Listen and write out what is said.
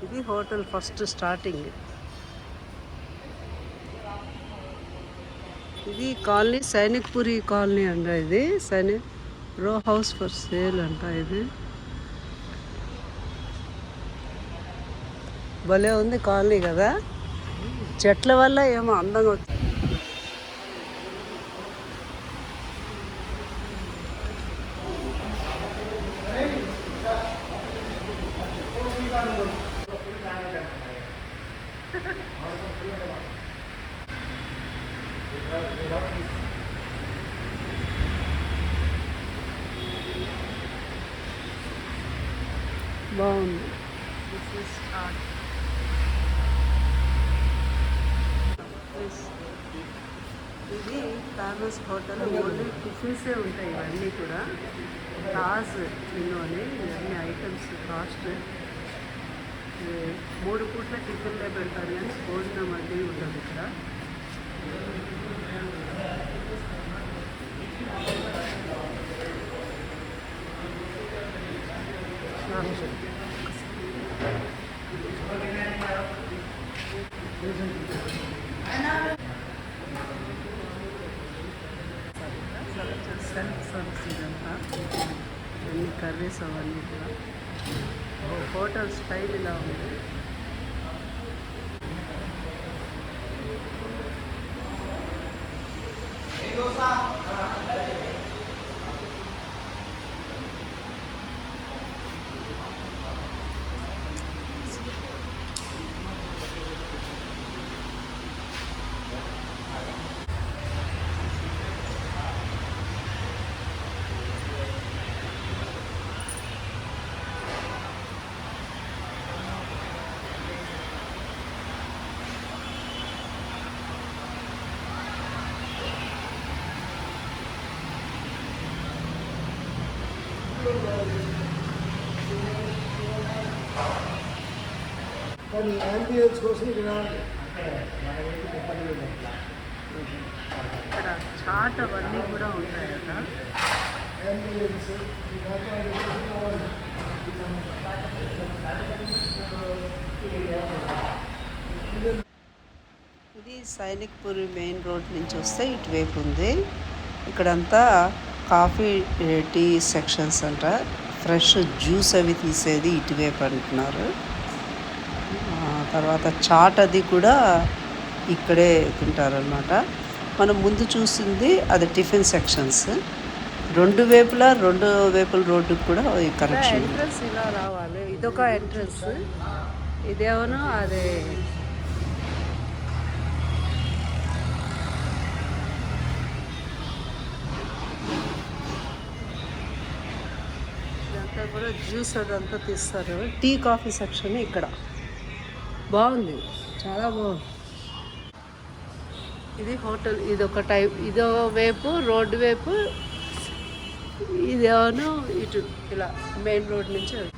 ఇది hotel first starting. ఇది colony Sainikpuri colony అంట. ఇది రో హౌస్ ఫర్ సేల్ అంట. ఇది భలే ఉంది కాలనీ కదా. చెట్ల వల్ల ఏమో అందంగా వచ్చింది. బాగుంది. ఇది తామస్ హోటల్. ఓన్లీ టిఫిన్సే ఉంటాయి ఇవన్నీ కూడా. తాజ్ మెనూని ఇవన్నీ ఐటమ్స్ కాస్ట్ 3 పూట్ల టిఫిన్లే పెడతారు కానీ భోజనం అది ఉంటుంది ఇక్కడ. సెల్ఫ్ సర్వీస్ ఇదంతా. అన్ని కర్రీస్ అవన్నీ కూడా. హోటల్ స్టైల్ ఇలా ఉంది. కానీ యాంబియన్స్ కోసం ఇక్కడ చాట్ అవన్నీ కూడా ఉంటాయట. యాంబియన్స్ ఇది సైనిక్పురి మెయిన్ రోడ్ నుంచి వస్తే ఇటువైపు ఉంది. ఇక్కడంతా కాఫీ టీ సెక్షన్స్ అంట. ఫ్రెష్ జ్యూస్ అవి తీసేది ఇటువైపు అంటున్నారు. తర్వాత చాట్ అది కూడా ఇక్కడే తింటారనమాట. మనం ముందు చూసింది అది టిఫిన్ సెక్షన్స్. రెండు వైపుల రోడ్డుకు కూడా కనెక్షన్. ఎంట్రన్స్ ఇలా రావాలి. ఇదొక ఎంట్రన్స్. ఇదేమో అదే ఇదంతా కూడా జ్యూస్ అదంతా తీస్తారు. టీ కాఫీ సెక్షన్ ఇక్కడ బాగుంది, చాలా బాగుంది. ఇది హోటల్. ఇదొక టైప్. ఇదో వైపు రోడ్డు వైపు, ఇదేమో ఇటు ఇలా మెయిన్ రోడ్ నుంచి వెళ్తాం.